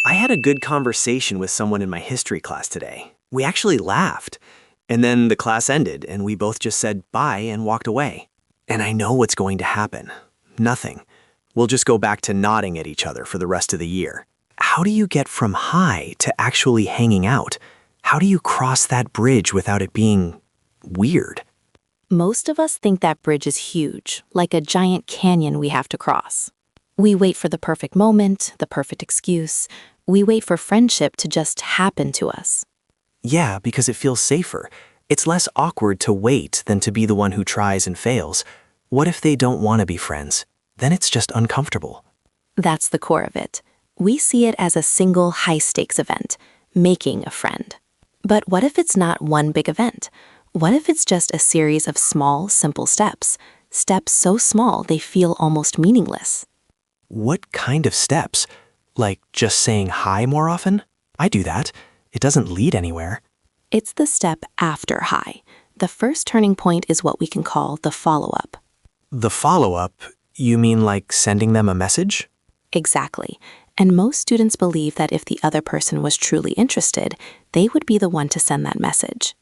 I had a good conversation with someone in my history class today. We actually laughed. And then the class ended, and we both just said bye and walked away. And I know what's going to happen. Nothing. We'll just go back to nodding at each other for the rest of the year. How do you get from hi to actually hanging out? How do you cross that bridge without it being weird? Most of us think that bridge is huge, like a giant canyon we have to cross. We wait for the perfect moment, the perfect excuse. We wait for friendship to just happen to us. Yeah, because it feels safer. It's less awkward to wait than to be the one who tries and fails. What if they don't want to be friends? Then it's just uncomfortable. That's the core of it. We see it as a single high-stakes event, making a friend. But what if it's not one big event? What if it's just a series of small, simple steps? Steps so small they feel almost meaningless. What kind of steps? Like just saying hi more often? I do that. It doesn't lead anywhere. It's the step after hi. The first turning point is what we can call the follow-up. The follow-up, you mean like sending them a message? Exactly. And most students believe that if the other person was truly interested, they would be the one to send that message.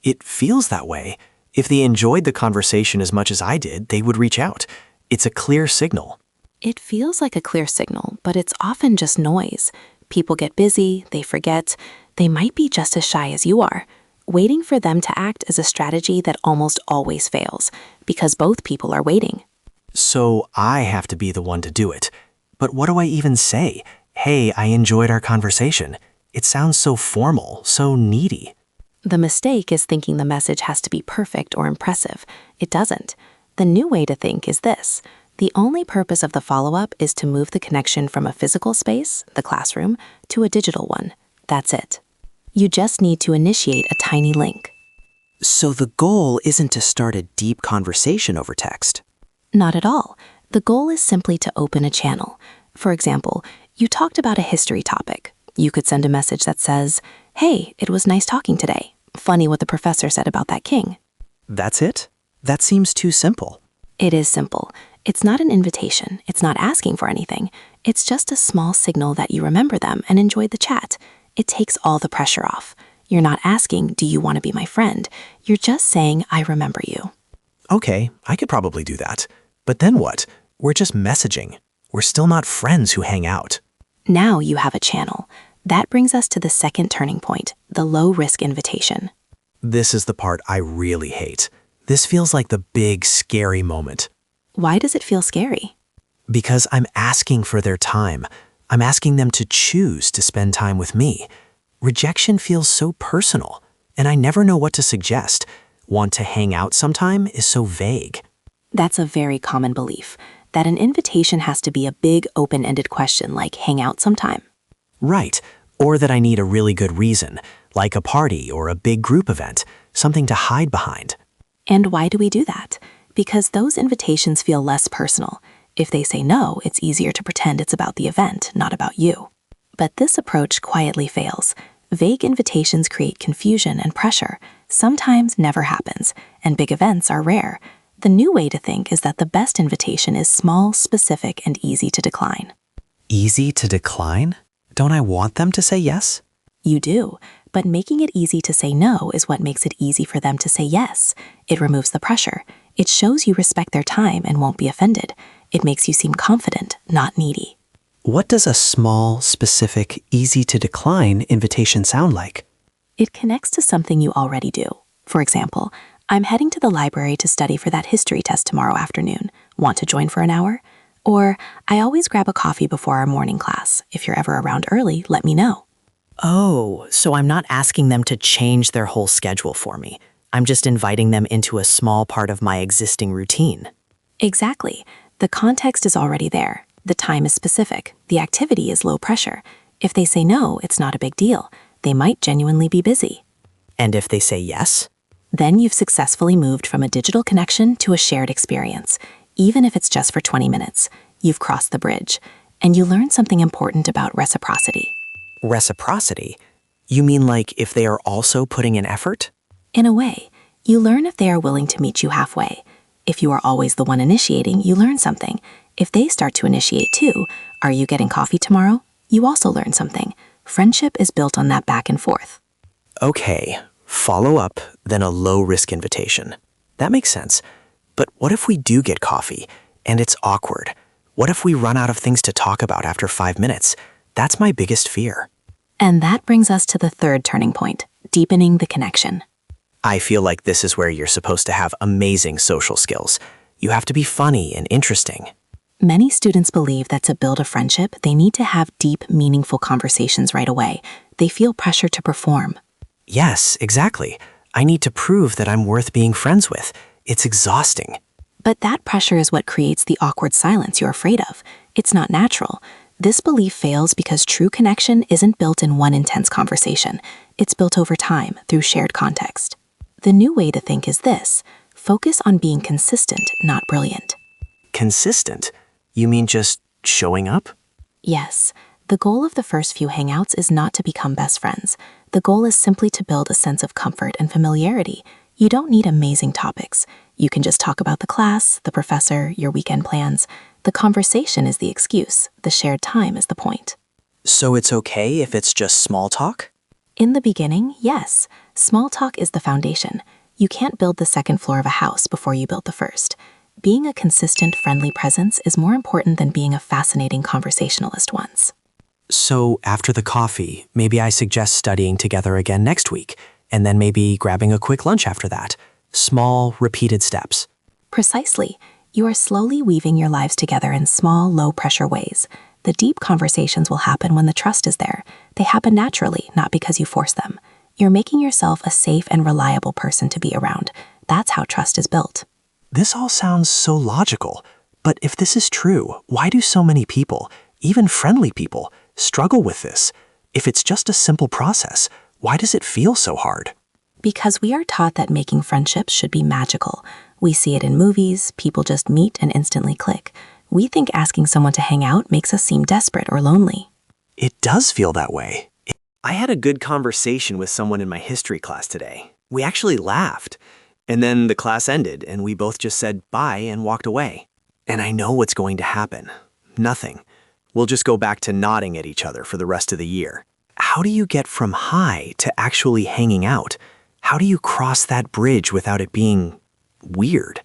It feels that way. If they enjoyed the conversation as much as I did, they would reach out. It's a clear signal. It feels like a clear signal, but it's often just noise. People get busy, they forget. They might be just as shy as you are. Waiting for them to act is a strategy that almost always fails, because both people are waiting. So I have to be the one to do it. But what do I even say? Hey, I enjoyed our conversation. It sounds so formal, so needy. The mistake is thinking the message has to be perfect or impressive. It doesn't. The new way to think is this. The only purpose of the follow-up is to move the connection from a physical space, the classroom, to a digital one. That's it. You just need to initiate a tiny link. So the goal isn't to start a deep conversation over text. Not at all. The goal is simply to open a channel. For example, you talked about a history topic. You could send a message that says, "Hey, it was nice talking today. Funny what the professor said about that king." That's it? That seems too simple. It is simple. It's not an invitation. It's not asking for anything. It's just a small signal that you remember them and enjoyed the chat. It takes all the pressure off. You're not asking, "Do you want to be my friend?" You're just saying, "I remember you." Okay, I could probably do that. But then what? We're just messaging. We're still not friends who hang out. Now you have a channel. That brings us to the second turning point, the low-risk invitation. This is the part I really hate. This feels like the big, scary moment. Why does it feel scary? Because I'm asking for their time. I'm asking them to choose to spend time with me. Rejection feels so personal, and I never know what to suggest. Want to hang out sometime is so vague. That's a very common belief, that an invitation has to be a big, open-ended question like hang out sometime. Right, or that I need a really good reason, like a party or a big group event, something to hide behind. And why do we do that? Because those invitations feel less personal. If they say no, it's easier to pretend it's about the event, not about you. But this approach quietly fails. Vague invitations create confusion and pressure, sometimes never happens, and big events are rare. The new way to think is that the best invitation is small, specific, and easy to decline. Easy to decline? Don't I want them to say yes? You do, but making it easy to say no is what makes it easy for them to say yes. It removes the pressure. It shows you respect their time and won't be offended. It makes you seem confident, not needy. What does a small, specific, easy-to-decline invitation sound like? It connects to something you already do. For example, "I'm heading to the library to study for that history test tomorrow afternoon. Want to join for an hour?" Or, "I always grab a coffee before our morning class. If you're ever around early, let me know." Oh, so I'm not asking them to change their whole schedule for me. I'm just inviting them into a small part of my existing routine. Exactly. The context is already there. The time is specific. The activity is low pressure. If they say no, it's not a big deal. They might genuinely be busy. And if they say yes? Then you've successfully moved from a digital connection to a shared experience. Even if it's just for 20 minutes, you've crossed the bridge. And you learn something important about reciprocity. Reciprocity? You mean like if they are also putting in effort? In a way, you learn if they are willing to meet you halfway. If you are always the one initiating, you learn something. If they start to initiate too, "Are you getting coffee tomorrow?" You also learn something. Friendship is built on that back and forth. Okay, follow up, then a low-risk invitation. That makes sense. But what if we do get coffee, and it's awkward? What if we run out of things to talk about after 5 minutes? That's my biggest fear. And that brings us to the third turning point, deepening the connection. I feel like this is where you're supposed to have amazing social skills. You have to be funny and interesting. Many students believe that to build a friendship, they need to have deep, meaningful conversations right away. They feel pressure to perform. Yes, exactly. I need to prove that I'm worth being friends with. It's exhausting. But that pressure is what creates the awkward silence you're afraid of. It's not natural. This belief fails because true connection isn't built in one intense conversation. It's built over time through shared context. The new way to think is this: focus on being consistent, not brilliant. Consistent? You mean just showing up? Yes, the goal of the first few hangouts is not to become best friends. The goal is simply to build a sense of comfort and familiarity. You don't need amazing topics. You can just talk about the class, the professor, your weekend plans. The conversation is the excuse. The shared time is the point. So it's okay if it's just small talk? In the beginning, yes. Small talk is the foundation. You can't build the second floor of a house before you build the first. Being a consistent, friendly presence is more important than being a fascinating conversationalist once. So after the coffee, maybe I suggest studying together again next week, and then maybe grabbing a quick lunch after that. Small, repeated steps. Precisely. You are slowly weaving your lives together in small, low-pressure ways. The deep conversations will happen when the trust is there. They happen naturally, not because you force them. You're making yourself a safe and reliable person to be around. That's how trust is built. This all sounds so logical. But if this is true, why do so many people, even friendly people, struggle with this? If it's just a simple process, why does it feel so hard? Because we are taught that making friendships should be magical. We see it in movies, people just meet and instantly click. We think asking someone to hang out makes us seem desperate or lonely. It does feel that way. I had a good conversation with someone in my history class today. We actually laughed. And then the class ended, and we both just said bye and walked away. And I know what's going to happen. Nothing. We'll just go back to nodding at each other for the rest of the year. How do you get from hi to actually hanging out? How do you cross that bridge without it being weird?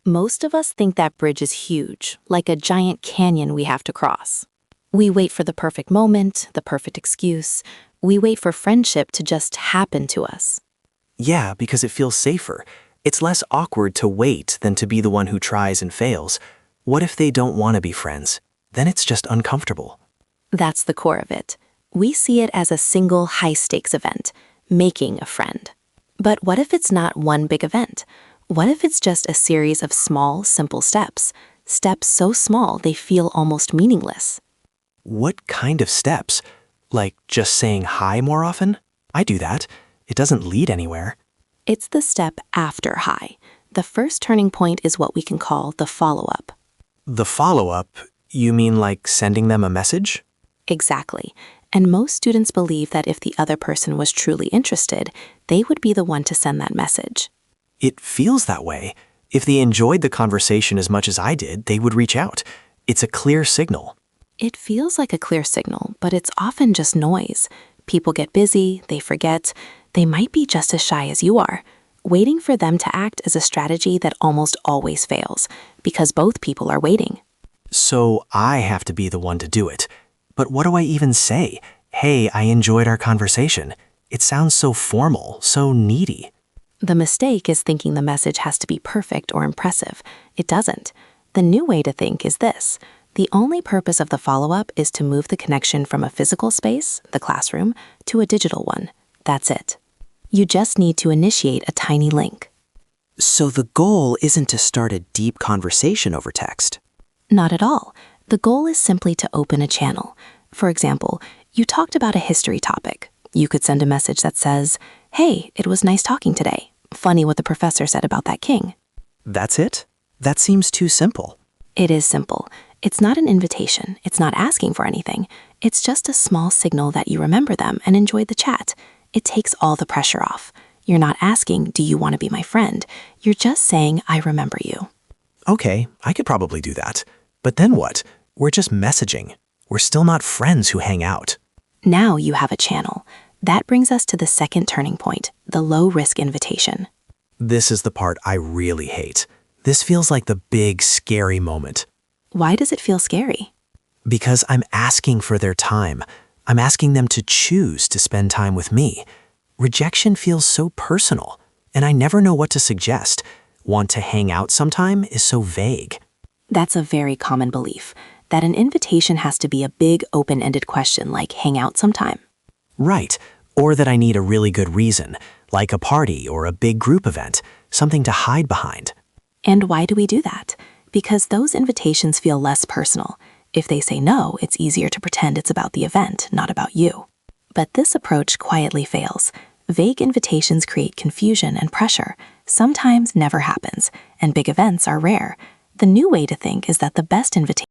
Most of us think that bridge is huge, like a giant canyon we have to cross. We wait for the perfect moment, the perfect excuse. We wait for friendship to just happen to us. Yeah, because it feels safer. It's less awkward to wait than to be the one who tries and fails. What if they don't want to be friends? Then it's just uncomfortable. That's the core of it. We see it as a single high-stakes event, making a friend. But what if it's not one big event? What if it's just a series of small, simple steps? Steps so small they feel almost meaningless. What kind of steps? Like just saying hi more often? I do that. It doesn't lead anywhere. It's the step after hi. The first turning point is what we can call the follow-up. The follow-up, you mean like sending them a message? Exactly. And most students believe that if the other person was truly interested, they would be the one to send that message. It feels that way. If they enjoyed the conversation as much as I did, they would reach out. It's a clear signal. It feels like a clear signal, but it's often just noise. People get busy, they forget. They might be just as shy as you are. Waiting for them to act is a strategy that almost always fails, because both people are waiting. So I have to be the one to do it. But what do I even say? Hey, I enjoyed our conversation. It sounds so formal, so needy. The mistake is thinking the message has to be perfect or impressive. It doesn't. The new way to think is this. The only purpose of the follow-up is to move the connection from a physical space, the classroom, to a digital one. That's it. You just need to initiate a tiny link. So the goal isn't to start a deep conversation over text. Not at all. The goal is simply to open a channel. For example, you talked about a history topic. You could send a message that says, "Hey, it was nice talking today. Funny what the professor said about that king." That's it? That seems too simple. It is simple. It's not an invitation. It's not asking for anything. It's just a small signal that you remember them and enjoyed the chat. It takes all the pressure off. You're not asking, "Do you want to be my friend?" You're just saying, "I remember you." Okay, I could probably do that. But then what? We're just messaging. We're still not friends who hang out. Now you have a channel. That brings us to the second turning point, the low-risk invitation. This is the part I really hate. This feels like the big, scary moment. Why does it feel scary? Because I'm asking for their time. I'm asking them to choose to spend time with me. Rejection feels so personal, and I never know what to suggest. Want to hang out sometime is so vague. That's a very common belief, that an invitation has to be a big, open-ended question like hang out sometime. Right, or that I need a really good reason, like a party or a big group event, something to hide behind. And why do we do that? Because those invitations feel less personal. If they say no, it's easier to pretend it's about the event, not about you. But this approach quietly fails. Vague invitations create confusion and pressure. Sometimes never happens, and big events are rare. The new way to think is that the best invitation